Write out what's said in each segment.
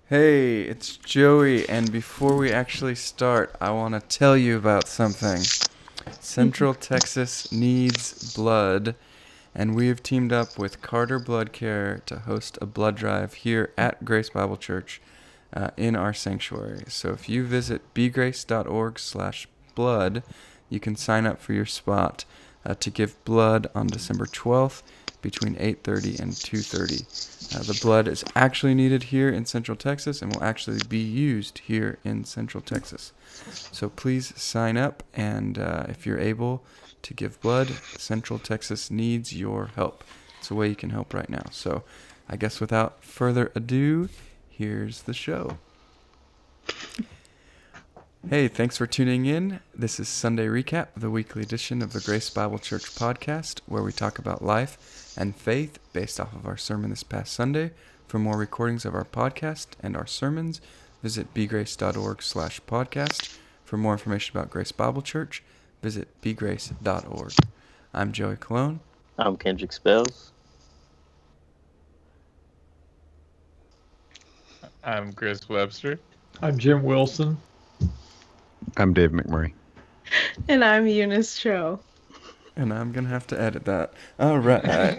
Hey, it's Joey, and before we actually start, I want to tell you about something. Central Texas needs blood, and we have teamed up with Carter Blood Care to host a blood drive here at Grace Bible Church in our sanctuary. So if you visit bgrace.org/blood, you can sign up for your spot to give blood on December 12th between 8:30 and 2:30. The blood is actually needed here in Central Texas and will actually be used here in Central Texas. So please sign up, and if you're able to give blood, Central Texas needs your help. It's a way you can help right now. So I guess without further ado, here's the show. Hey, thanks for tuning in. This is Sunday Recap, the weekly edition of the Grace Bible Church podcast, where we talk about life and faith based off of our sermon this past Sunday. For more recordings of our podcast and our sermons, visit bgrace.org/podcast. For more information about Grace Bible Church, visit bgrace.org. I'm Joey Colon. I'm Kendrick Spells. I'm Chris Webster. I'm Jim Wilson. I'm Dave McMurray. And I'm Eunice Cho. And I'm going to have to edit that. All right.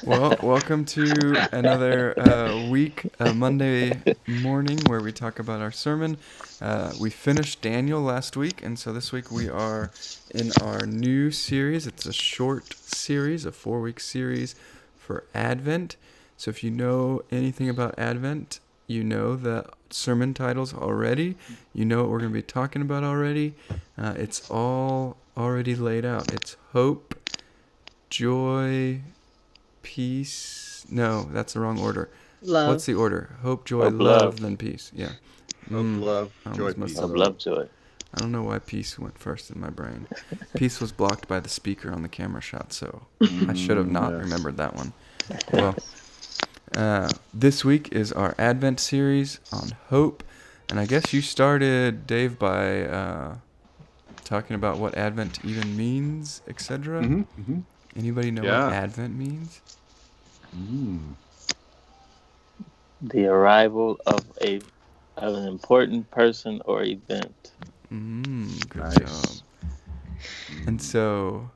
Well, welcome to another week, Monday morning, where we talk about our sermon. We finished Daniel last week, and so this week we are in our new series. It's a short series, a 4-week series for Advent. So if you know anything about Advent, you know the sermon titles already. You know what we're going to be talking about already. It's all already laid out. It's hope, joy, peace. No, that's the wrong order. Love. What's the order? Hope, joy, Hope, love, love. then peace. Yeah. Hope, love, I joy, almost messed peace. that I'd up. love to it. I don't know why peace went first in my brain. Peace was blocked by the speaker on the camera shot, so I should have not yes. remembered that one. Well, this week is our Advent series on hope, and I guess you started, Dave, by talking about what Advent even means, etc. Anybody know what Advent means? The arrival of an important person or event. Good Nice. job. And so,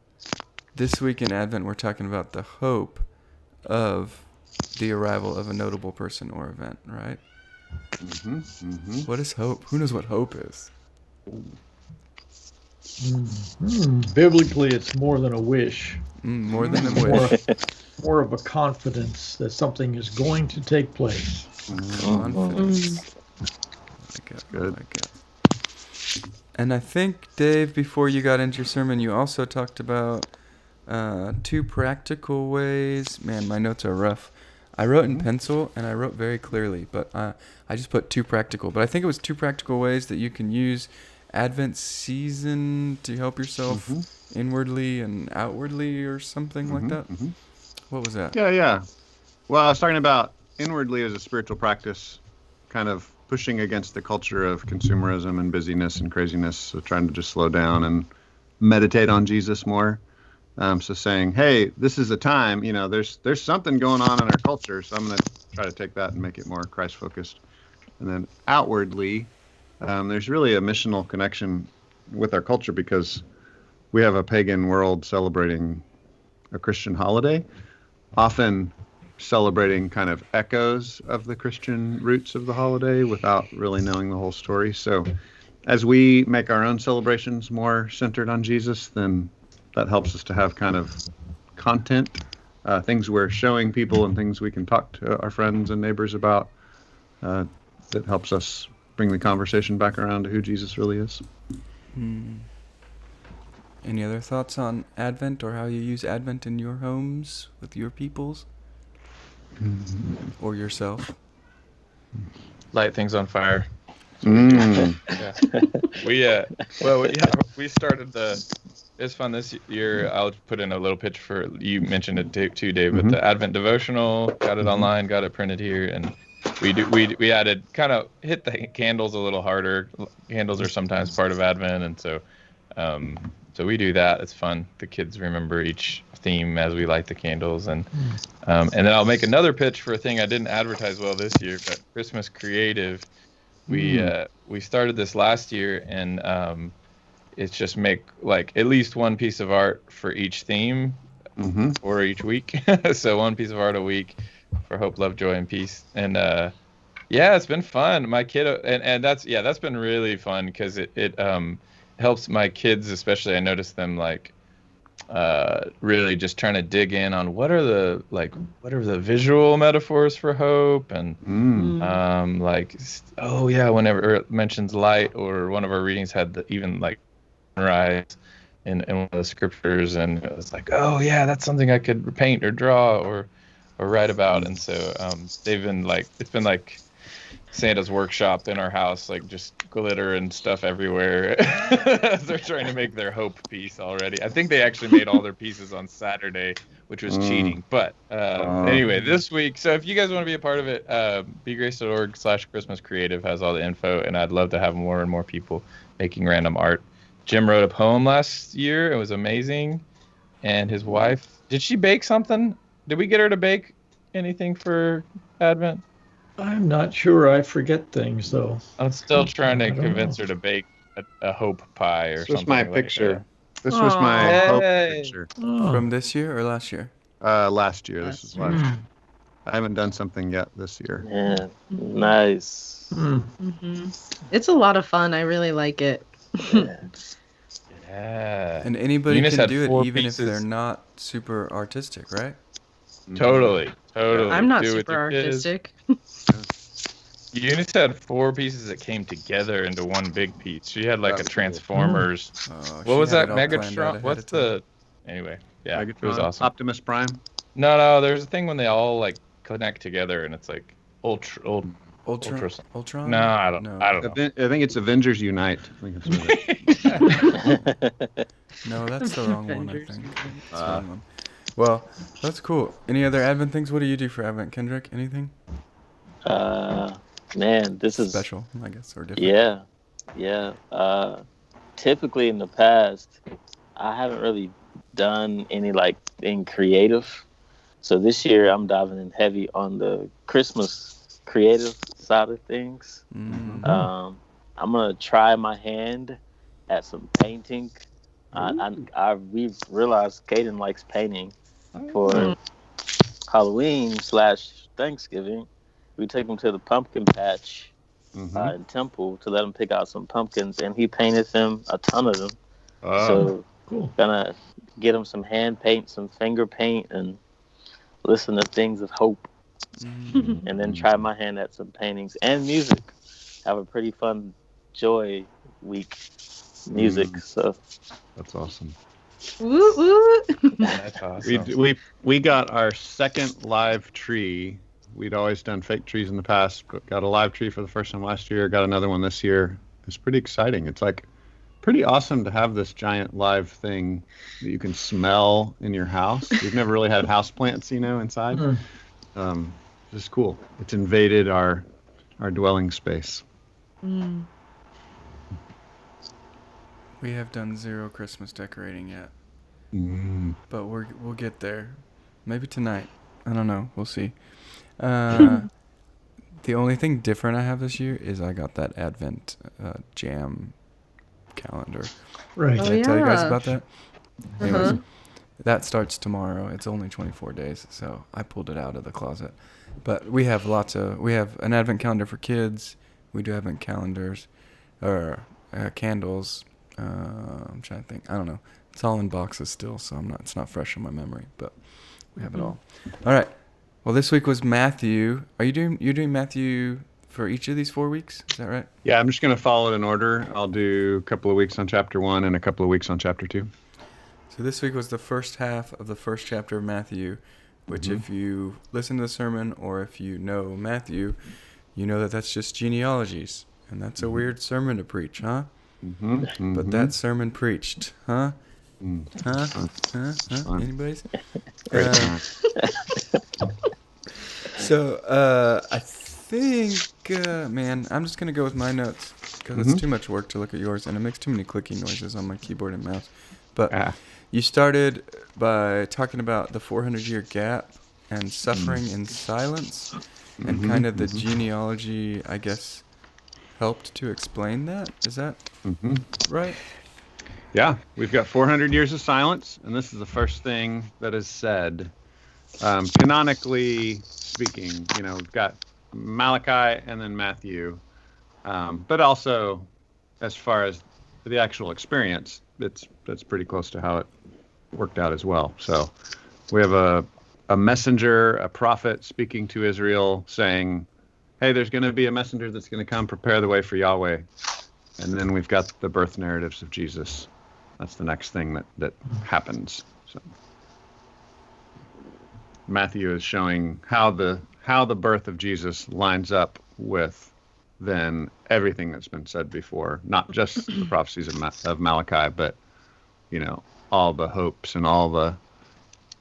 this week in Advent, we're talking about the hope of the arrival of a notable person or event, right? What is hope? Who knows what hope is? Biblically, it's more than a wish. More than a wish. More of a confidence that something is going to take place. Confidence. Good. And I think, Dave, before you got into your sermon, you also talked about 2 practical ways. Man, my notes are rough. I wrote in pencil, and I wrote very clearly, but I just put 2 practical. But I think it was 2 practical ways that you can use Advent season to help yourself inwardly and outwardly or something like that. What was that? Yeah. Well, I was talking about inwardly as a spiritual practice, kind of pushing against the culture of consumerism and busyness and craziness, so trying to just slow down and meditate on Jesus more. So saying, hey, this is a time, there's something going on in our culture, so I'm going to try to take that and make it more Christ-focused. And then outwardly, there's really a missional connection with our culture because we have a pagan world celebrating a Christian holiday, often celebrating kind of echoes of the Christian roots of the holiday without really knowing the whole story. So as we make our own celebrations more centered on Jesus, then that helps us to have kind of content, things we're showing people and things we can talk to our friends and neighbors about, that helps us bring the conversation back around to who Jesus really is. Any other thoughts on Advent or how you use Advent in your homes with your peoples? Or yourself? Light things on fire. Mm. Yeah. We started it's fun this year. I'll put in a little pitch for, you mentioned it too, Dave, but the Advent devotional, got it online, got it printed here, and we added, kind of hit the candles a little harder. Candles are sometimes part of Advent, and so So we do that. It's fun. The kids remember each theme as we light the candles, and then I'll make another pitch for a thing I didn't advertise well this year, but Christmas Creative. We started this last year, and it's just make like at least one piece of art for each theme or each week. So one piece of art a week for hope, love, joy, and peace. And yeah, it's been fun. My kid and that's been really fun because it helps my kids, especially. I notice them like really just trying to dig in on what are the visual metaphors for hope, and whenever it mentions light, or one of our readings had even like sunrise in one of the scriptures, and it was like, oh yeah, that's something I could paint or draw or write about. And so they've been like, it's been like Santa's workshop in our house, like just glitter and stuff everywhere. They're trying to make their hope piece already. I think they actually made all their pieces on Saturday, which was cheating. But anyway, this week, so if you guys want to be a part of it, begrace.org/Christmas Creative has all the info, and I'd love to have more and more people making random art. Jim wrote a poem last year. It was amazing. And his wife, did she bake something? Did we get her to bake anything for Advent? I'm not sure. I forget things, though. I'm still trying to convince her to bake a hope pie or something. This was my like picture. that. This was my Yay. hope picture. From this year or last year? Last year. This is last year. I haven't done something yet this year. Yeah, nice. It's a lot of fun. I really like it. Yeah. And anybody Eunice can had do it 4 even if pieces. they're not super artistic, right? Totally. I'm not Do it with super your kids. artistic. Eunice had 4 pieces that came together into one big piece. She had like a Transformers. What was that? Megatron? What's the? Anyway, yeah, it was Megatron, awesome. Optimus Prime. No, there's a thing when they all like connect together, and it's like Ultron? Ultron? No, I don't know. I think it's Avengers Unite. I think it's what it is. No, that's the wrong one, I think. That's the wrong one. Well, that's cool. Any other Advent things? What do you do for Advent, Kendrick? Anything? Man, this is Special, I guess, or different? Yeah. Typically in the past, I haven't really done any like thing creative. So this year I'm diving in heavy on the Christmas creative side of things. I'm gonna try my hand at some painting. We've realized Caden likes painting. For Halloween/Thanksgiving, we took him to the pumpkin patch in Temple to let him pick out some pumpkins, and he painted them, a ton of them. So cool. Gonna get him some hand paint, some finger paint, and listen to things of hope. And then try my hand at some paintings and music. Have a pretty fun Joy Week music. So That's awesome. Woo woo. That's awesome. We got our second live tree. We'd always done fake trees in the past, but got a live tree for the first time last year. Got another one this year. It's pretty exciting. It's like pretty awesome to have this giant live thing that you can smell in your house. We've never really had house plants, inside. It's cool. It's invaded our dwelling space. We have done 0 Christmas decorating yet. But we'll get there. Maybe tonight. I don't know. We'll see. The only thing different I have this year is I got that Advent jam calendar. Right. Did I tell you guys about that? Anyways, that starts tomorrow. It's only 24 days, so I pulled it out of the closet. But we have we have an Advent calendar for kids. We do Advent calendars, or candles. I'm trying to think. I don't know. It's all in boxes still, so it's not fresh in my memory, but we have it all. All right. Well, this week was Matthew. You're doing Matthew for each of these 4 weeks? Is that right? Yeah, I'm just going to follow it in order. I'll do a couple of weeks on chapter 1 and a couple of weeks on chapter 2. So this week was the first half of the first chapter of Matthew, which if you listen to the sermon or if you know Matthew, you know that that's just genealogies. And that's a weird sermon to preach, huh? But that sermon preached, huh? Huh? Anybody? Great. So I think, man, I'm just gonna go with my notes because Mhm. it's too much work to look at yours, and it makes too many clicking noises on my keyboard and mouse. But Ah. you started by talking about the 400-year gap and suffering in silence, and Mhm, kind of the mhm. genealogy, I guess, helped to explain that. Is that Mhm. right? Yeah, we've got 400 years of silence, and this is the first thing that is said. Canonically speaking, we've got Malachi and then Matthew, but also as far as the actual experience, that's pretty close to how it worked out as well. So we have a messenger, a prophet speaking to Israel saying, hey, there's going to be a messenger that's going to come prepare the way for Yahweh. And then we've got the birth narratives of Jesus. That's the next thing that happens. So Matthew is showing how the birth of Jesus lines up with then everything that's been said before, not just the prophecies of Malachi, but all the hopes and all the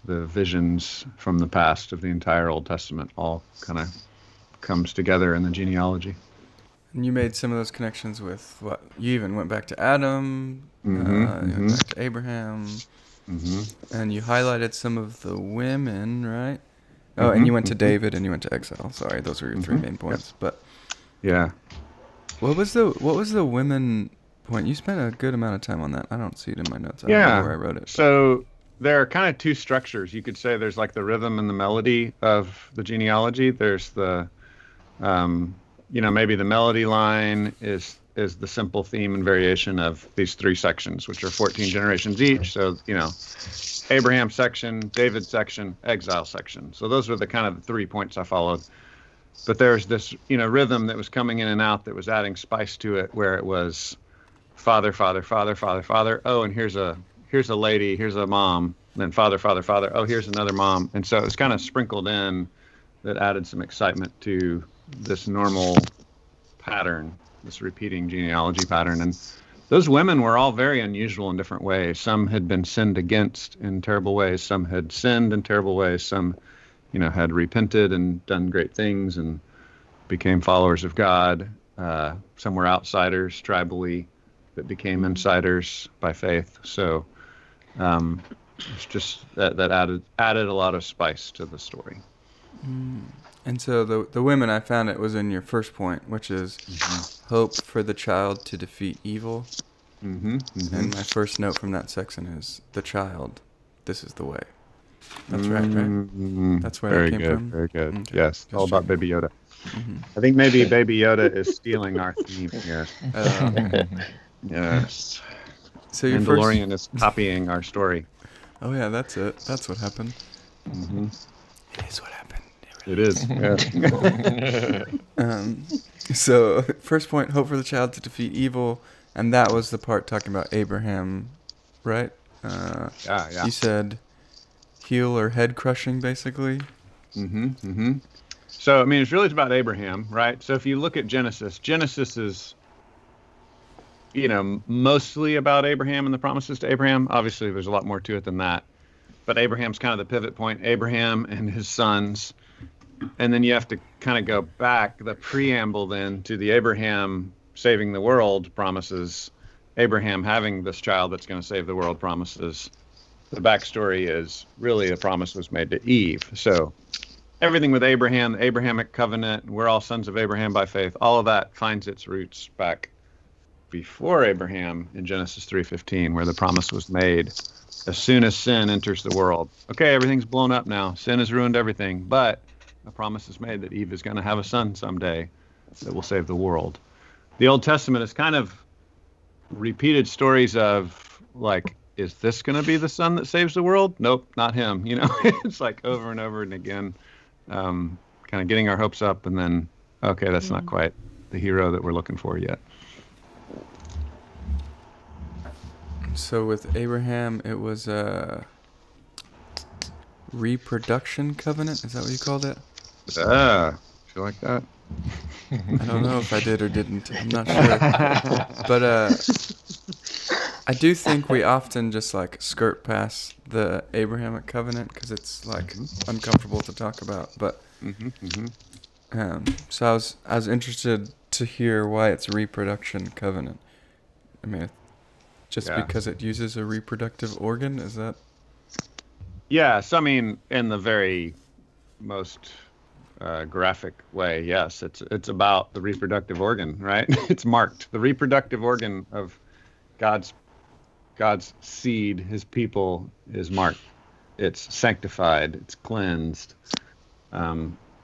visions from the past of the entire Old Testament all kind of comes together in the genealogy. And you made some of those connections with what? You even went back to Adam, you went back to Abraham, and you highlighted some of the women, right? Oh, and you went to David and you went to exile. Sorry, those were your three main points. But Yeah. what was the women point? You spent a good amount of time on that. I don't see it in my notes. I don't know where I wrote it. So there are kind of two structures. You could say there's like the rhythm and the melody of the genealogy. There's the maybe the melody line is the simple theme and variation of these three sections, which are 14 generations each. So, Abraham section, David section, exile section. So those were the kind of the 3 points I followed. But there's this, rhythm that was coming in and out that was adding spice to it, where it was father, father, father, father, father. Oh, and here's a lady, here's a mom. Then father, father, father. Oh, here's another mom. And so it was kind of sprinkled in that added some excitement to this normal pattern, this repeating genealogy pattern. And those women were all very unusual in different ways. Some had been sinned against in terrible ways. Some had sinned in terrible ways. Some, had repented and done great things and became followers of God. Some were outsiders tribally that became insiders by faith. So it's just that added a lot of spice to the story. And so the women, I found it was in your first point, which is hope for the child to defeat evil. And my first note from that section is the child. This is the way. That's right? That's where that came from. Very good. Okay. Yes, Just all about checking. Baby Yoda. I think maybe Baby Yoda is stealing our theme here. Yes. So your first. Mandalorian is copying our story. Oh yeah, that's it. That's what happened. It is what happened. It is. Yeah. So first point, hope for the child to defeat evil, and that was the part talking about Abraham, right? Yeah. You said heel or head crushing, basically. So, it's really about Abraham, right? So if you look at Genesis is, mostly about Abraham and the promises to Abraham. Obviously, there's a lot more to it than that. But Abraham's kind of the pivot point, Abraham and his sons. And then you have to kind of go back, the preamble then, to the Abraham saving the world promises, Abraham having this child that's going to save the world promises. The backstory is really a promise was made to Eve. So everything with Abraham, the Abrahamic covenant, we're all sons of Abraham by faith, all of that finds its roots back before Abraham in Genesis 3:15, where the promise was made as soon as sin enters the world. Okay, everything's blown up now. Sin has ruined everything, but a promise is made that Eve is going to have a son someday that will save the world. The Old Testament is kind of repeated stories of, like, is this going to be the son that saves the world? Nope, not him. It's like over and over and again, kind of getting our hopes up, and then, okay, that's not quite the hero that we're looking for yet. So with Abraham, it was a reproduction covenant. Is that what you called it? Feel like that? I don't know if I did or didn't. I'm not sure. But I do think we often just like skirt past the Abrahamic covenant because it's like uncomfortable to talk about. But So I was interested to hear why it's reproduction covenant. I mean, just Yeah. because it uses a reproductive organ, is that? Yeah, so I mean, in the very most graphic way, yes, it's about the reproductive organ, right? It's marked. The reproductive organ of God's seed, His people, is marked. It's sanctified. It's cleansed.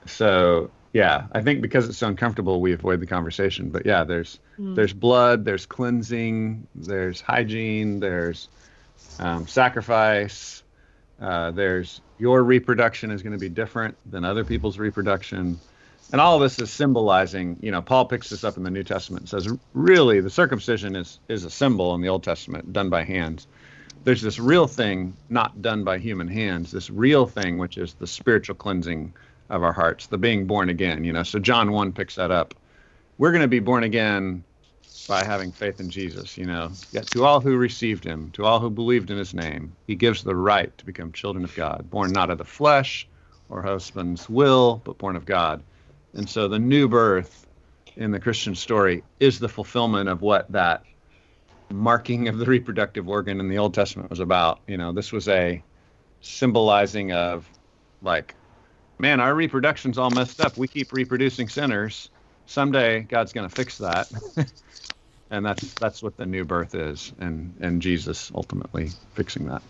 So yeah, I think because it's so uncomfortable, we avoid the conversation. But yeah, there's blood, there's cleansing, there's hygiene, there's sacrifice. There's your reproduction is going to be different than other people's reproduction. And all of this is symbolizing, Paul picks this up in the New Testament and says, really, the circumcision is a symbol in the Old Testament done by hands. There's this real thing not done by human hands, this real thing, which is the spiritual cleansing of our hearts, the being born again, So John 1 picks that up. We're going to be born again by having faith in Jesus, Yet to all who received him, to all who believed in his name, he gives the right to become children of God, born not of the flesh or husband's will, but born of God. And so the new birth in the Christian story is the fulfillment of what that marking of the reproductive organ in the Old Testament was about. This was a symbolizing of man, our reproduction's all messed up. We keep reproducing sinners. Someday God's going to fix that. And that's what the new birth is, and Jesus ultimately fixing that.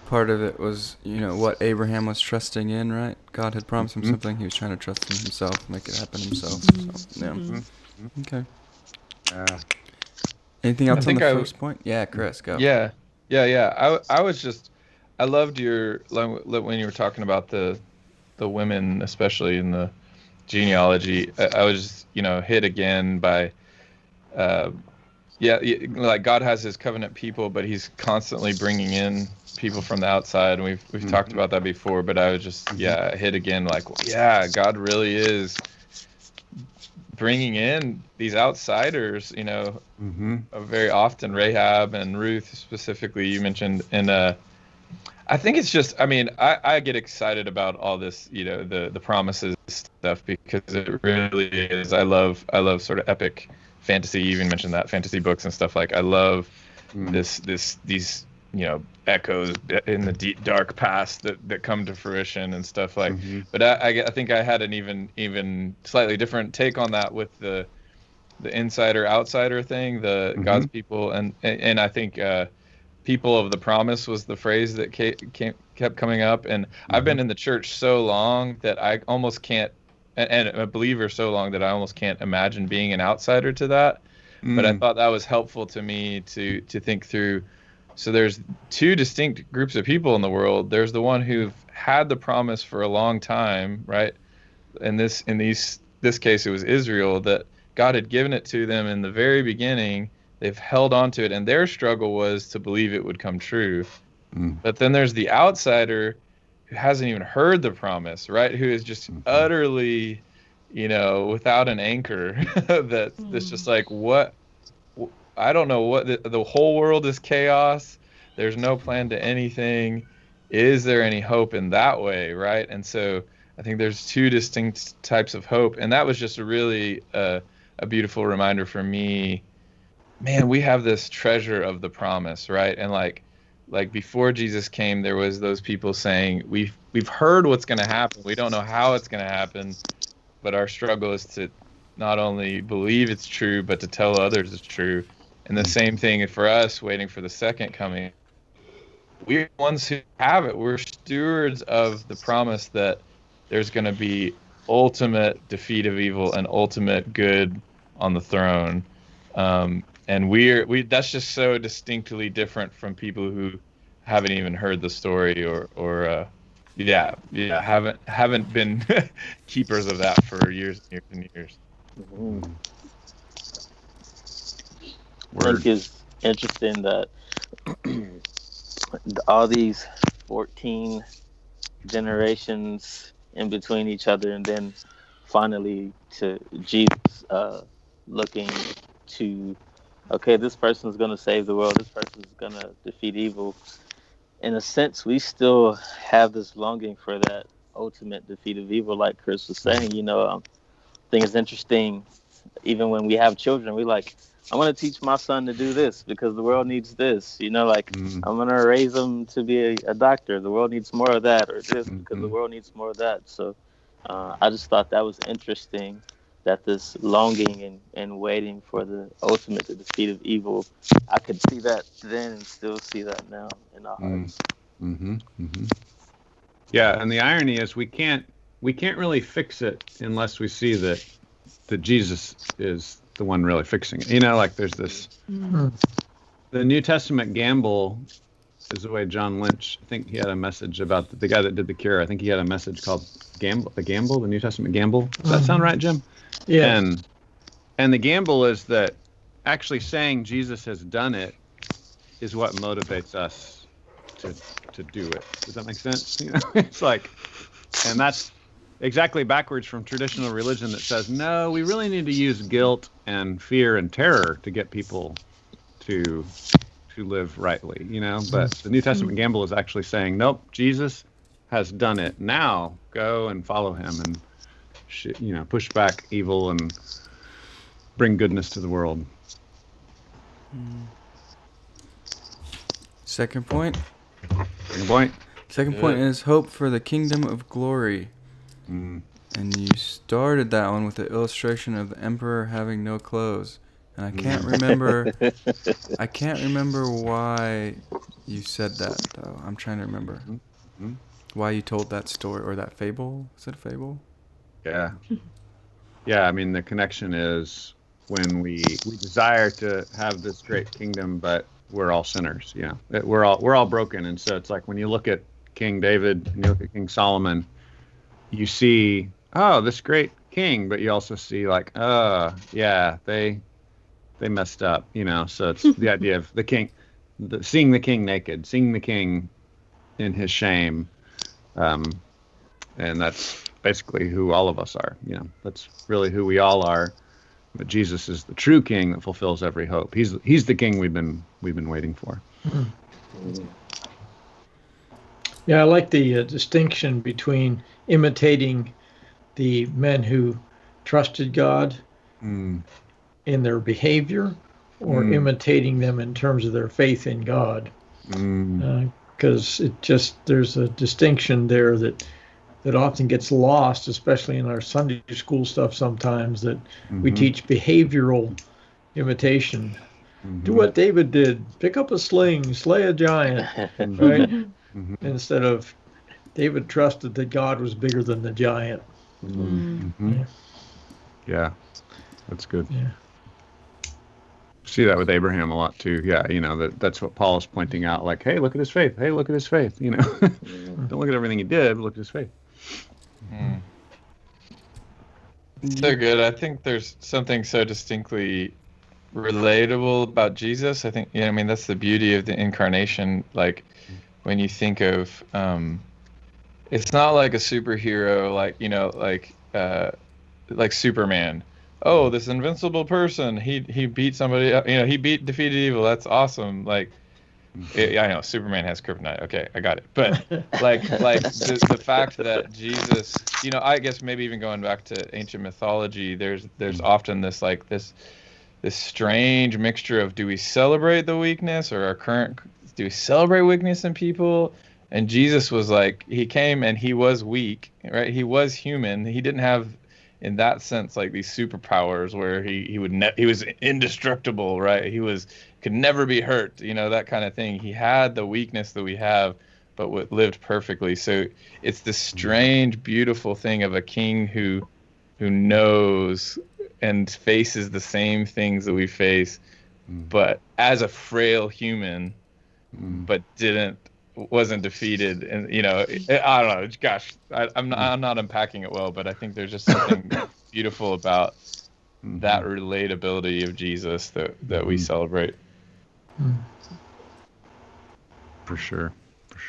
Part of it was, what Abraham was trusting in, right? God had promised him something. He was trying to trust in himself, make it happen himself. So, yeah. Okay. Anything else on the first point? Yeah, Chris, go. Yeah. I loved when you were talking about the women, especially in the genealogy. I was just, hit again by, like God has his covenant people, but he's constantly bringing in people from the outside, and we've talked about that before. But I was just hit again, God really is bringing in these outsiders, very often Rahab and Ruth specifically you mentioned, and I think it's just, I get excited about all this, the promises stuff, because it really is. I love sort of epic fantasy. You even mentioned that, fantasy books and stuff. I love these echoes in the deep dark past that come to fruition and stuff but I think I had an even slightly different take on that with the insider outsider thing, God's people, and I think people of the promise was the phrase that kept coming up. And I've been in the church so long that I almost can't, and a believer so long that I almost can't imagine being an outsider to that. But I thought that was helpful to me to think through. So there's two distinct groups of people in the world. There's the one who've had the promise for a long time, right? In this case, it was Israel, that God had given it to them in the very beginning. They've held on to it, and their struggle was to believe it would come true. But then there's the outsider who hasn't even heard the promise, right? Who is just utterly, without an anchor. That's just what? I don't know what. The whole world is chaos. There's no plan to anything. Is there any hope in that way, right? And so I think there's two distinct types of hope, and that was just a really a beautiful reminder for me. Man, we have this treasure of the promise, right? And like before Jesus came, there was those people saying, we've heard what's going to happen. We don't know how it's going to happen, but our struggle is to not only believe it's true, but to tell others it's true. And the same thing for us, waiting for the second coming. We're the ones who have it. We're stewards of the promise that there's going to be ultimate defeat of evil and ultimate good on the throne. And we that's just so distinctly different from people who haven't even heard the story or haven't been keepers of that for years and years and years. I think it's interesting that all these 14 generations in between each other, and then finally to Jesus looking to, okay, this person's going to save the world, this person's going to defeat evil. In a sense, we still have this longing for that ultimate defeat of evil, like Chris was saying. I think it's interesting. Even when we have children, we like, I'm going to teach my son to do this because the world needs this. I'm going to raise him to be a doctor. The world needs more of that, or this because the world needs more of that. So I just thought that was interesting, that this longing and waiting for the ultimate defeat of evil, I could see that then and still see that now in our hearts. Yeah, and the irony is we can't really fix it unless we see that Jesus is the one really fixing it. Like there's this, the New Testament gamble is the way John Lynch, I think he had a message about the guy that did The Cure. I think he had a message called the New Testament gamble. Does that sound right, Jim? Yeah. And the gamble is that actually saying Jesus has done it is what motivates us to do it. Does that make sense? It's like, and that's exactly backwards from traditional religion that says, no, we really need to use guilt and fear and terror to get people to live rightly, But the New Testament gamble is actually saying, nope, Jesus has done it. Now go and follow him and push back evil and bring goodness to the world. Second point. Second point is hope for the kingdom of glory. And you started that one with the illustration of the emperor having no clothes. And I can't remember why you said that, though. I'm trying to remember why you told that story or that fable. Is it a fable? Yeah. Yeah, I mean, the connection is when we desire to have this great kingdom, but we're all sinners. We're all broken. And so it's like when you look at King David and you look at King Solomon, you see, this great king, but you also see like, they messed up, so it's the idea of the king, seeing the king naked, seeing the king in his shame. And that's basically who all of us are. That's really who we all are. But Jesus is the true king that fulfills every hope. He's the king we've been waiting for. Yeah, I like the distinction between imitating the men who trusted God in their behavior or imitating them in terms of their faith in God. Because there's a distinction there that often gets lost, especially in our Sunday school stuff sometimes, that we teach behavioral imitation. Do what David did. Pick up a sling, slay a giant, right? Instead of David trusted that God was bigger than the giant. Yeah, that's good. Yeah. See that with Abraham a lot too. Yeah, that's what Paul is pointing out. Like, hey, look at his faith. Hey, look at his faith. Don't look at everything he did, but look at his faith. So good. I think there's something so distinctly relatable about Jesus. I think, that's the beauty of the incarnation. Like when you think of, it's not like a superhero, like Superman. Oh, this invincible person, he beat somebody up, he defeated evil. That's awesome. Like, I know Superman has kryptonite. Okay, I got it. But like the fact that Jesus, I guess maybe even going back to ancient mythology, there's often this strange mixture of, do we celebrate the weakness or do we celebrate weakness in people? And Jesus was like, he came and he was weak, right? He was human. He didn't have, in that sense, like these superpowers where he was indestructible, right? He could never be hurt, that kind of thing. He had the weakness that we have, but lived perfectly. So it's this strange, beautiful thing of a king who knows and faces the same things that we face, but as a frail human, but wasn't defeated. And I don't know, gosh, I'm not unpacking it well, but I think there's just something beautiful about that relatability of Jesus that we celebrate. For sure.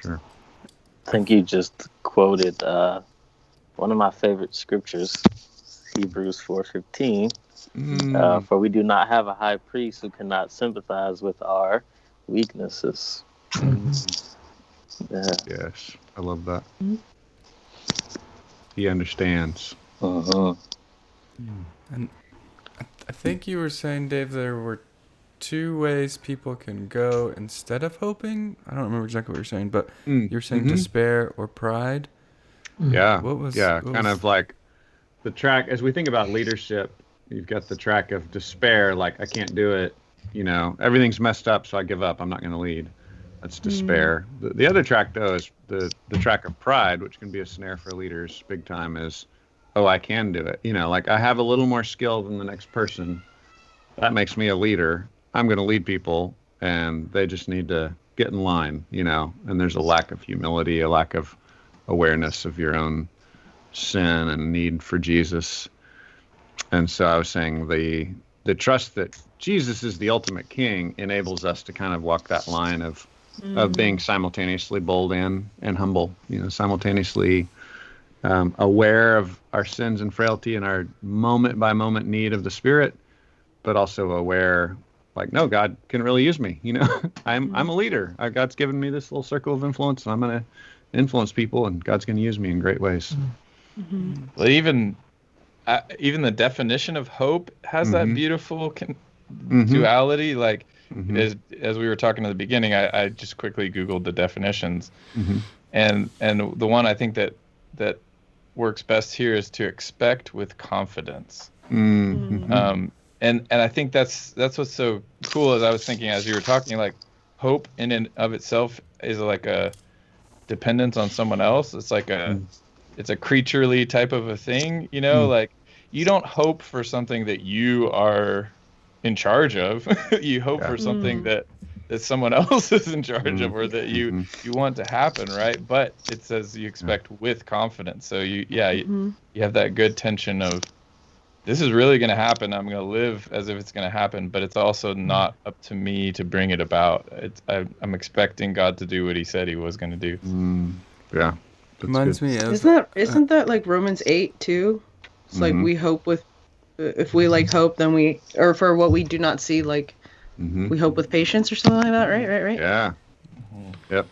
I think you just quoted one of my favorite scriptures, Hebrews 4:15. For we do not have a high priest who cannot sympathize with our weaknesses. Yeah. Yes, I love that. He understands. Uh-huh. And I think you were saying, Dave, there were 2 ways people can go instead of hoping. I don't remember exactly what you were saying, but you're saying despair or pride. Yeah. What kind of like the track, as we think about leadership, you've got the track of despair, like I can't do it, everything's messed up, so I give up, I'm not going to lead. That's despair. The other track, though, is the track of pride, which can be a snare for leaders big time, is, oh, I can do it. Like I have a little more skill than the next person. That makes me a leader. I'm going to lead people, and they just need to get in line, and there's a lack of humility, a lack of awareness of your own sin and need for Jesus. And so I was saying the trust that Jesus is the ultimate king enables us to kind of walk that line of being simultaneously bold and humble, simultaneously aware of our sins and frailty and our moment by moment need of the Spirit, but also aware, like, no, God can really use me. I'm a leader. God's given me this little circle of influence, and I'm going to influence people, and God's going to use me in great ways. Well, even the definition of hope has that beautiful duality. Like, as we were talking at the beginning, I just quickly Googled the definitions, and the one I think that works best here is to expect with confidence. And I think that's what's so cool. As I was thinking as you were talking, like, hope in and of itself is like a dependence on someone else. It's like it's a creaturely type of a thing, like you don't hope for something that you are in charge of. You hope for something that someone else is in charge of, or that you want to happen, right? But it says you expect with confidence. So you have that good tension of, this is really going to happen. I'm going to live as if it's going to happen, but it's also not up to me to bring it about. I'm expecting God to do what He said He was going to do. Yeah, reminds me of. Isn't that like Romans 8 too? It's like we hope with, if we like hope, then we, or for what we do not see, like we hope with patience or something like that, right? Yeah. Yep.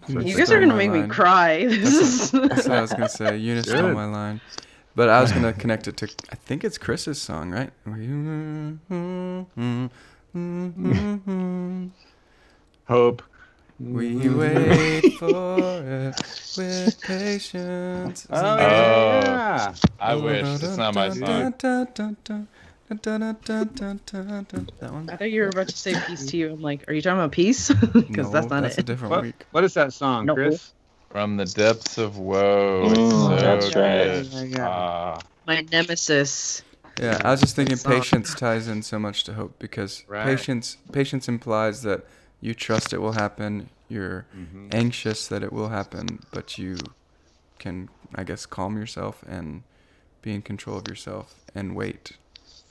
You guys are gonna make me cry. That's what I was gonna say. Eunice stole my line. But I was going to connect it to, I think it's Chris's song, right? Hope. We wait for it with patience. Oh, yeah. I wish. It's not my song. That one? I thought you were about to say peace to you. I'm like, are you talking about peace? Because that's not that's it. a different week. What is that song, Chris? From the depths of woe. That's right. My nemesis. Yeah, I was just thinking patience ties in so much to hope, because patience implies that you trust it will happen. You're anxious that it will happen, but you can, I guess, calm yourself and be in control of yourself and wait,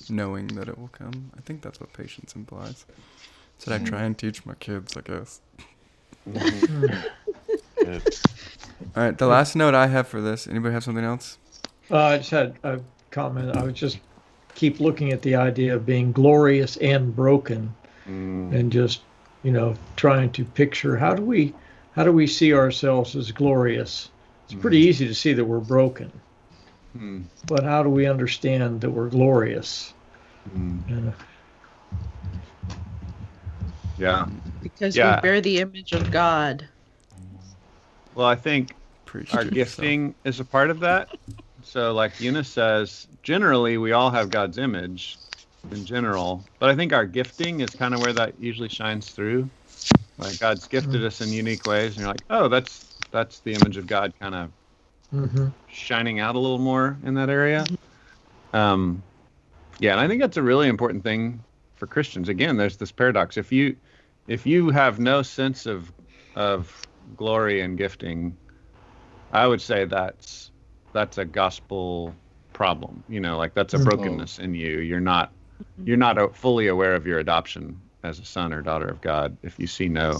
knowing that it will come. I think that's what patience implies. That's what I try and teach my kids, I guess. All right, the last note I have for this. Anybody have something else? I just had a comment. I would just keep looking at the idea of being glorious and broken, and just trying to picture how do we see ourselves as glorious. It's pretty easy to see that we're broken, but how do we understand that we're glorious? Yeah. Because we bear the image of God. Well, I think our gifting is a part of that. So like Eunice says, generally we all have God's image in general, but I think our gifting is kind of where that usually shines through. Like God's gifted us in unique ways, and you're like, oh, that's the image of God kind of shining out a little more in that area. And I think that's a really important thing for Christians. Again, there's this paradox. If you have no sense of glory and gifting, I would say that's a gospel problem. Like that's a brokenness in you. You're not fully aware of your adoption as a son or daughter of God if you see no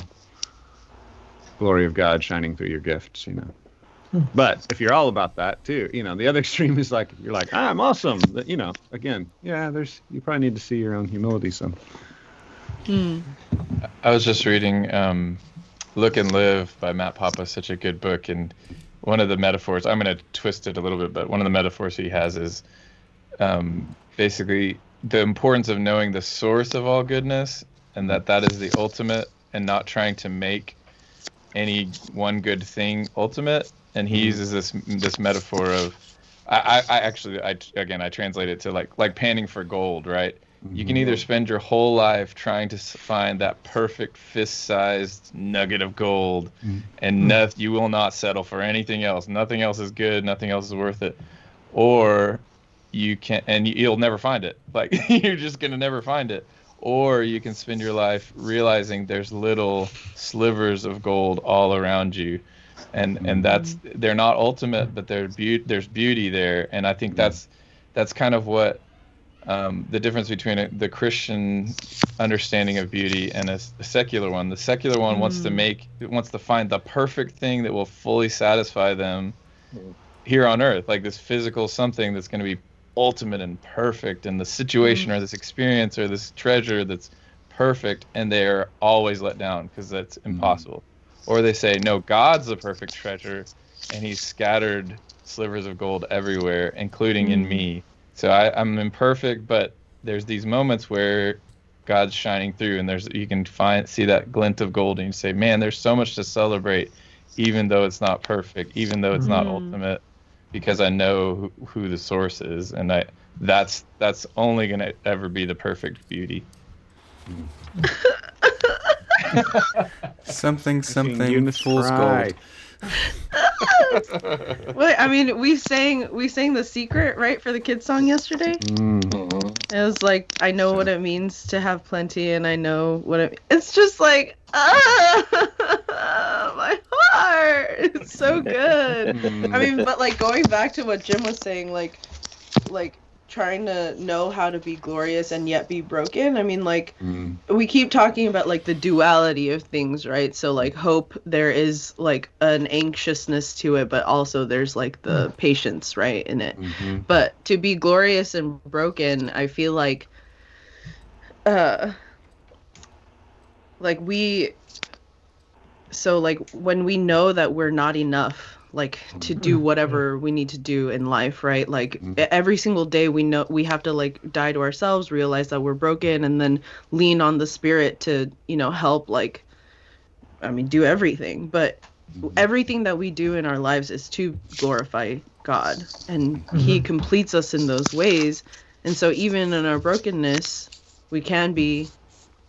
glory of God shining through your gifts. But if you're all about that too, the other extreme is like you're like, I'm awesome. Again, you probably need to see your own humility some. I was just reading Look and Live by Matt Papa, such a good book, and one of the metaphors, I'm going to twist it a little bit, but one of the metaphors he has is basically the importance of knowing the source of all goodness, and that is the ultimate, and not trying to make any one good thing ultimate. And he uses this metaphor of, I actually translate it to like panning for gold, right? You can either spend your whole life trying to find that perfect fist-sized nugget of gold, and you will not settle for anything else. Nothing else is good. Nothing else is worth it. Or you can, and you'll never find it. Like, you're just gonna never find it. Or you can spend your life realizing there's little slivers of gold all around you, and they're not ultimate, but there's beauty there. And I think that's kind of what. The difference between the Christian understanding of beauty and a secular one. The secular one wants to find the perfect thing that will fully satisfy them here on earth, like this physical something that's going to be ultimate and perfect, and the situation or this experience or this treasure that's perfect, and they're always let down because that's impossible. Or they say, no, God's the perfect treasure, and he's scattered slivers of gold everywhere, including in me. So I'm imperfect, but there's these moments where God's shining through, and you can see that glint of gold, and you say, man, there's so much to celebrate, even though it's not perfect, even though it's not ultimate, because I know who the source is, and that's only going to ever be the perfect beauty. Something fool's gold. Well, I mean, we sang The Secret, right, for the kids song yesterday. It was like, I know what it means to have plenty, and I know what it's just like, my heart. It's so good. I mean, but like going back to what Jim was saying, like trying to know how to be glorious and yet be broken. I mean, like, we keep talking about like the duality of things, right? So like hope, there is like an anxiousness to it, but also there's like the patience, right, in it. But to be glorious and broken, I feel like when we know that we're not enough, like, to do whatever we need to do in life, right? Like, every single day we know we have to, like, die to ourselves, realize that we're broken, and then lean on the Spirit to, help, like, I mean, do everything. But everything that we do in our lives is to glorify God, and He completes us in those ways. And so even in our brokenness, we can be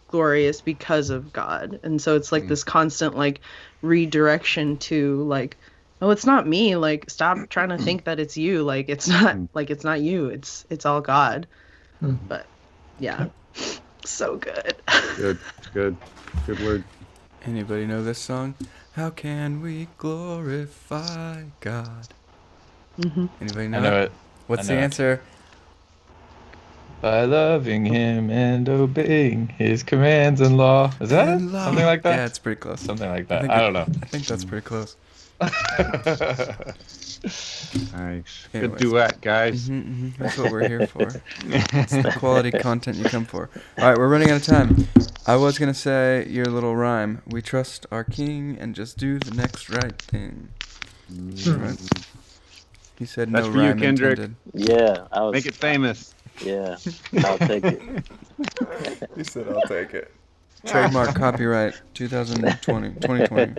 glorious because of God. And so it's like this constant, like, redirection to, like, oh, it's not me. Like, stop trying to think that it's you. Like, it's not you. It's all God. But yeah, so good. Good word. Anybody know this song? How can we glorify God? Anybody know, I know it. What's the answer? By loving him and obeying his commands and law. Is that it? Something like that? Yeah, it's pretty close. Something like that. I don't know. I think that's pretty close. Nice. Anyways. Good duet, guys. That's what we're here for. It's the quality content you come for. All right, we're running out of time. I was going to say your little rhyme. We trust our king and just do the next right thing. Right. He said That's no for you, rhyme Kendrick. intended. Yeah, Make it famous. Yeah, I'll take it. He said I'll take it. Trademark, copyright, 2020.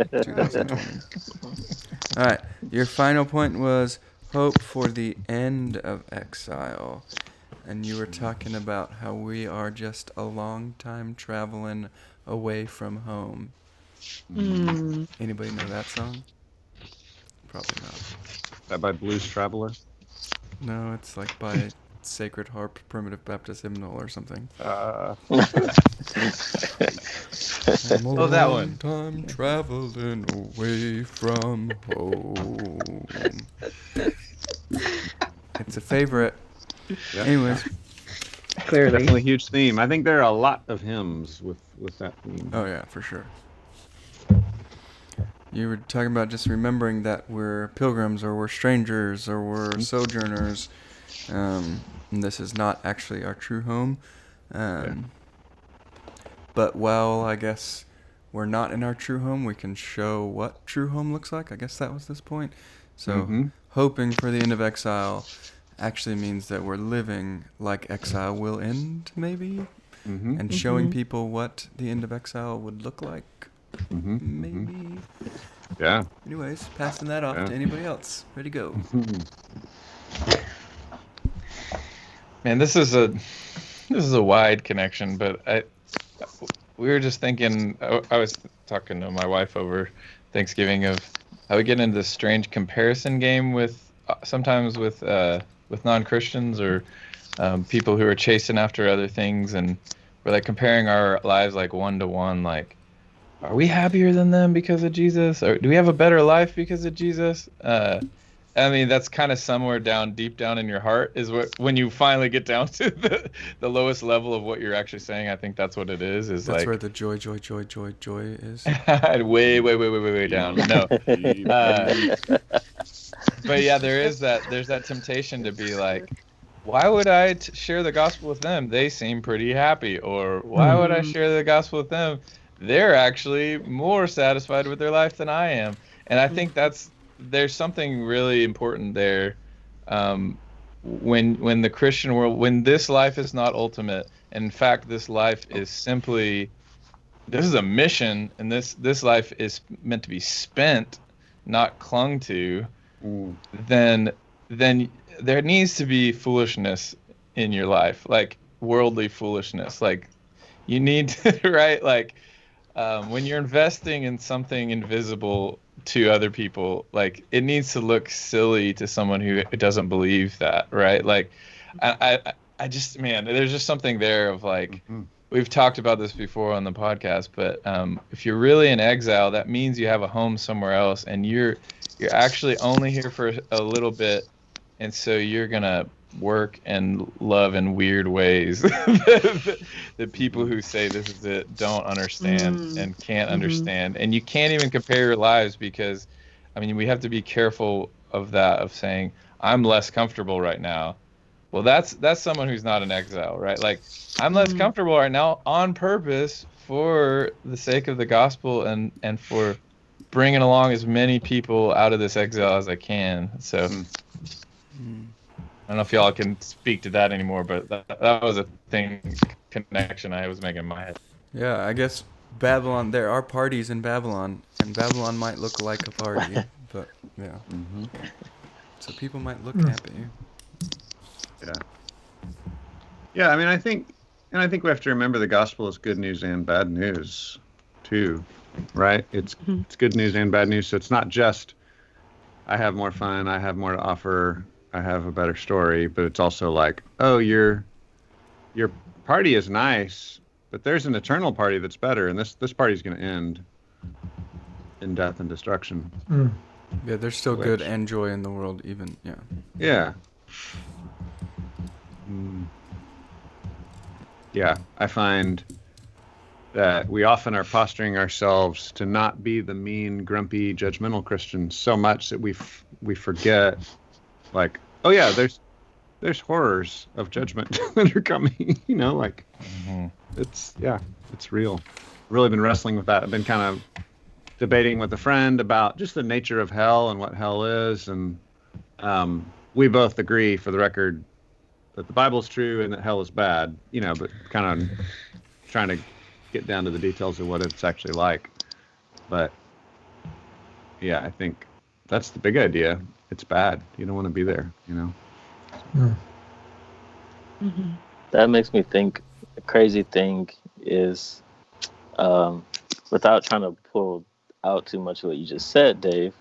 All right, your final point was hope for the end of exile. And you were talking about how we are just a long time traveling away from home. Anybody know that song? Probably not. Is that by Blues Traveler? No, it's like by Sacred Harp Primitive Baptist Hymnal or something. That one. Time traveling away from home. It's a favorite. Yep. Anyways. Clearly. Definitely a huge theme. I think there are a lot of hymns with that theme. Oh yeah, for sure. You were talking about just remembering that we're pilgrims or we're strangers or we're sojourners. And this is not actually our true home. But while I guess we're not in our true home, we can show what true home looks like. I guess that was this point. So hoping for the end of exile actually means that we're living like exile will end, maybe, and showing people what the end of exile would look like, maybe. Yeah. Anyways, passing that off to anybody else. Ready to go. Man, this is a wide connection, but we were just thinking. I was talking to my wife over Thanksgiving of how we get into this strange comparison game with sometimes with non-Christians or people who are chasing after other things, and we're like comparing our lives like 1-to-1, like, are we happier than them because of Jesus, or do we have a better life because of Jesus? I mean, that's kind of somewhere deep down in your heart is when you finally get down to the lowest level of what you're actually saying. I think that's what it is. That's like, where the joy is. way down. No. But yeah, there's that temptation to be like, why would I share the gospel with them? They seem pretty happy. Or why would I share the gospel with them? They're actually more satisfied with their life than I am. And I think there's something really important there. When the Christian world, when this life is not ultimate, and in fact this life is simply, this is a mission, and this life is meant to be spent, not clung to, then there needs to be foolishness in your life, like worldly foolishness. Like you need to, right? Like when you're investing in something invisible to other people, like it needs to look silly to someone who doesn't believe that, right? Like I just, man, there's just something there of like, we've talked about this before on the podcast, but if you're really in exile, that means you have a home somewhere else, and you're actually only here for a little bit, and so you're gonna work and love in weird ways that people who say this is it don't understand and can't understand. And you can't even compare your lives, because I mean, we have to be careful of that, of saying I'm less comfortable right now. Well, that's someone who's not in exile, right? Like, I'm less comfortable right now on purpose for the sake of the gospel and for bringing along as many people out of this exile as I can. So I don't know if y'all can speak to that anymore, but that was a connection I was making in my head. Yeah, I guess Babylon, there are parties in Babylon, and Babylon might look like a party, but yeah. So people might look happy. Yeah, I mean, I think we have to remember the gospel is good news and bad news too, right? It's good news and bad news. So it's not just I have more fun, I have more to offer, I have a better story, but it's also like, oh, your party is nice, but there's an eternal party that's better, and this party is going to end in death and destruction. Yeah, there's still good and joy in the world, even. Yeah. Yeah, I find that we often are posturing ourselves to not be the mean, grumpy, judgmental Christians so much that we forget, like, oh yeah, there's horrors of judgment that are coming. You know, like it's real. Really been wrestling with that. I've been kind of debating with a friend about just the nature of hell and what hell is, and we both agree, for the record, that the Bible is true and that hell is bad, you know, but kind of trying to get down to the details of what it's actually like. But yeah, I think that's the big idea. It's bad. You don't want to be there, you know? That makes me think a crazy thing is, without trying to pull out too much of what you just said, Dave,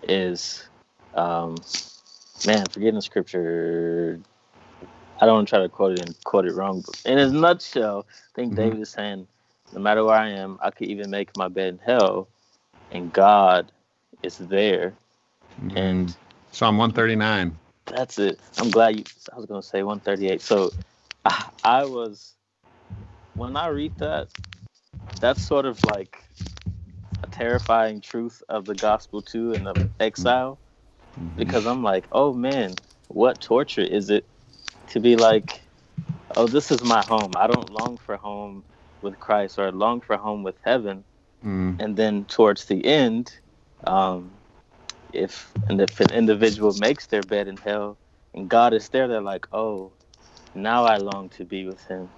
is, forgetting the scripture, I don't want to try to quote it wrong, but in a nutshell, I think David is saying, no matter where I am, I could even make my bed in hell, and God is there. And Psalm 139. That's it. I'm glad I was going to say 138. So I was, when I read that, that's sort of like a terrifying truth of the gospel too, and of exile, because I'm like, oh man, what torture is it to be like, oh, this is my home. I don't long for home with Christ, or long for home with heaven. And then towards the end, if an individual makes their bed in hell and God is there, they're like, oh, now I long to be with him.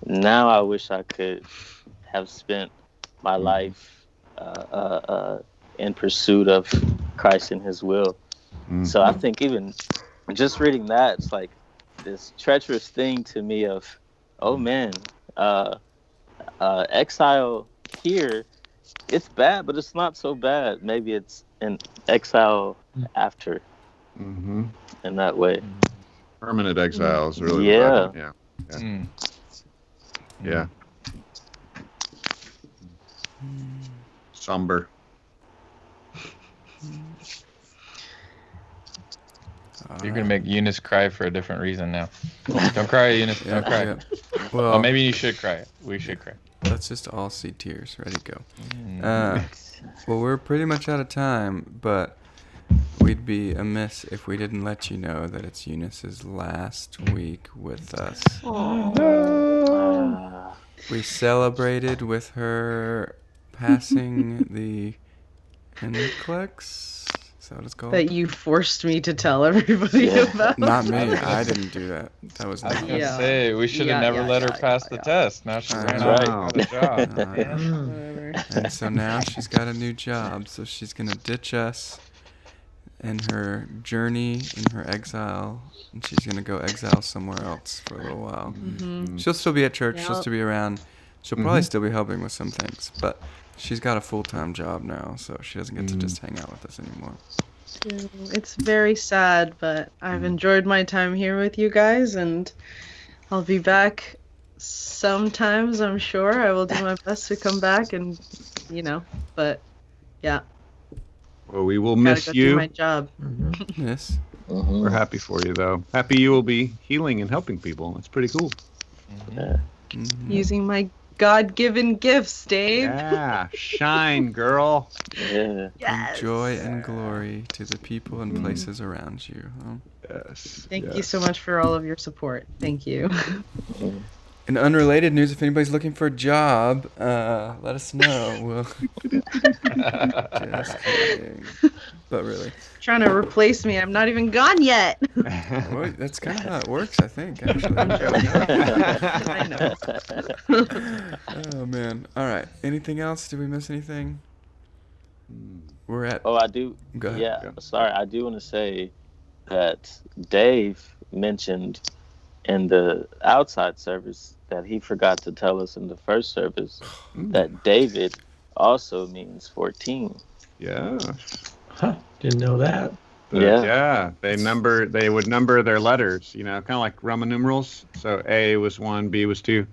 Now I wish I could have spent my life in pursuit of Christ and his will. So I think even just reading that, it's like this treacherous thing to me of, oh man, exile here, it's bad, but it's not so bad. Maybe it's an exile after in that way. Permanent exile is really Yeah. Yeah. Somber. You're gonna make Eunice cry for a different reason now. Don't cry, Eunice. Don't cry. Yeah. Well, Well, maybe you should cry. We should cry. let's just all see tears. Ready to go. Well, we're pretty much out of time, but we'd be amiss if we didn't let you know that it's Eunice's last week with us. We celebrated with her passing the NCLEX. Is that what it's called? That you forced me to tell everybody about. Not me. I didn't do that. That was I was not. gonna Yeah. say we should have never let her pass the test. Now she ran out Wow. of the job. Whatever. And so now she's got a new job. So she's gonna ditch us in her journey in her exile, and she's gonna go exile somewhere else for a little while. She'll still be at church. She'll Yep. still be around. She'll probably still be helping with some things, but she's got a full-time job now, so she doesn't get to just hang out with us anymore. It's very sad, but I've enjoyed my time here with you guys, and I'll be back sometimes, I'm sure. I will do my best to come back, and, but yeah, Well, we will gotta miss go do you. my job. Yes. We're happy for you, though. Happy you will be healing and helping people. That's pretty cool. Using my God-given gifts, Dave. Yeah, shine, girl. Yeah. Yes. Joy and glory to the people and places around you. Huh? Yes. Thank you so much for all of your support. Thank you. In unrelated news, if anybody's looking for a job, let us know. We'll just kidding. But really, Trying to replace me. I'm not even gone yet. well, that's kind of how it works, I think. Actually. I know. Oh man. All right. Anything else? Did we miss anything? We're at. Oh, I do. Go ahead. Yeah, sorry. I do want to say that Dave mentioned in the outside service that he forgot to tell us in the first service that David also means 14. Yeah. Huh, didn't know that. Yeah. They would number their letters, kind of like Roman numerals. So A was 1, B was 2,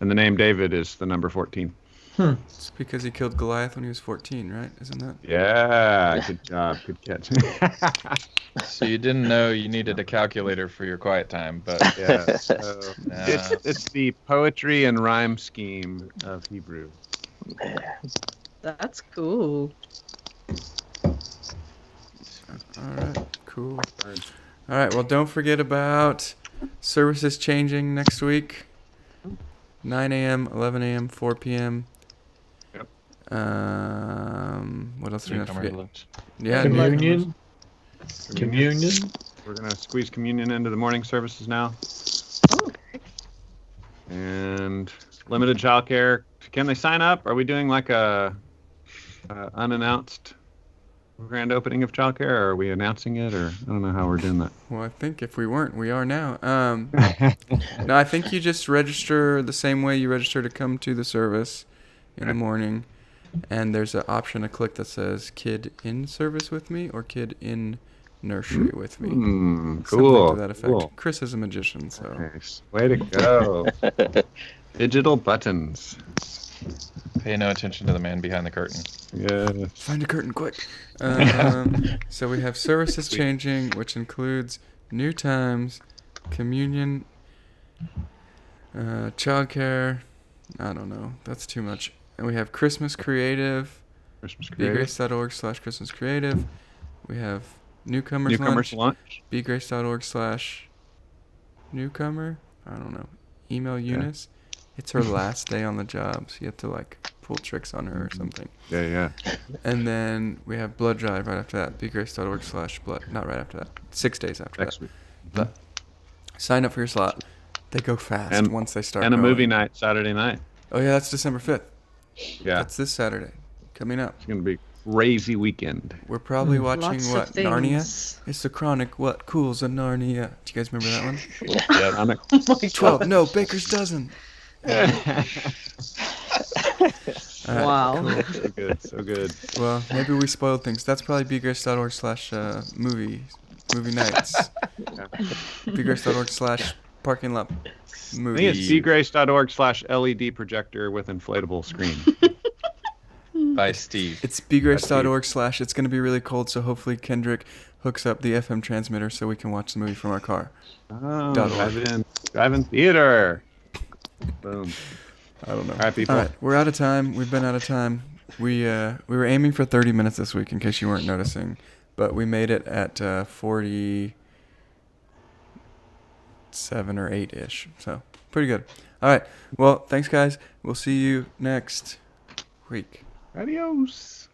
and the name David is the number 14. It's because he killed Goliath when he was 14, right? Isn't that? Yeah, good job. Good catch. So you didn't know you needed a calculator for your quiet time, but Yeah. So it's the poetry and rhyme scheme of Hebrew. That's cool. All right. Cool. All right. Well, don't forget about services changing next week. 9 a.m., 11 a.m., 4 p.m. Yep. What else are we gonna newcomer forget? lunch. Yeah. Communion. Communion. We're gonna squeeze communion into the morning services now. Oh, And limited childcare. Can they sign up? Are we doing like a unannounced grand opening of childcare, or are we announcing it, or I don't know how we're doing that. Well, I think if we weren't, we are now. No, I think you just register the same way you register to come to the service in the morning, and there's an option to click that says "Kid in service with me" or "Kid in nursery with me." Cool. Something to that effect. Cool. Chris is a magician, so. Nice. Way to go. Digital buttons. Pay no attention to the man behind the curtain. Yeah. Find a curtain quick. So we have services changing, which includes new times, communion, childcare. I don't know. That's too much. And we have Christmas Creative, Christmas creative. bgrace.org/Christmas Creative. We have Newcomers Newcomers lunch. bgrace.org/newcomer. I don't know. Email Eunice. It's her last day on the job, so you have to pull tricks on her or something. Yeah. And then we have blood drive right after that. BeGrace.org/blood. Not right after that. 6 days after Next that. week. But sign up for your slot. They go fast And- once they start. And a going. movie night Saturday night. Oh yeah, that's December 5th. Yeah, That's this Saturday. Coming up. it's gonna be crazy weekend. We're probably watching Lots what? of Narnia? things. It's the Chronic. What cools a Narnia? Do you guys remember that one? Yeah. I'm Oh my 12. God. No, Baker's dozen. All right, Wow. cool. So good, so good. Well, maybe we spoiled things. That's probably bgrace.org/movie nights. bgrace.org/parking lot I movie. think it's bgrace.org/LED projector with inflatable screen. By Steve. It's bgrace.org/ it's going to be really cold, so hopefully Kendrick hooks up the FM transmitter so we can watch the movie from our car. Oh, .org. drive-in theater. Boom. I don't know. All right, people. All right, we're out of time. We've been out of time. We were aiming for 30 minutes this week, in case you weren't noticing, but we made it at 47 or 8-ish, so pretty good. All right, well, thanks, guys. We'll see you next week. Adios.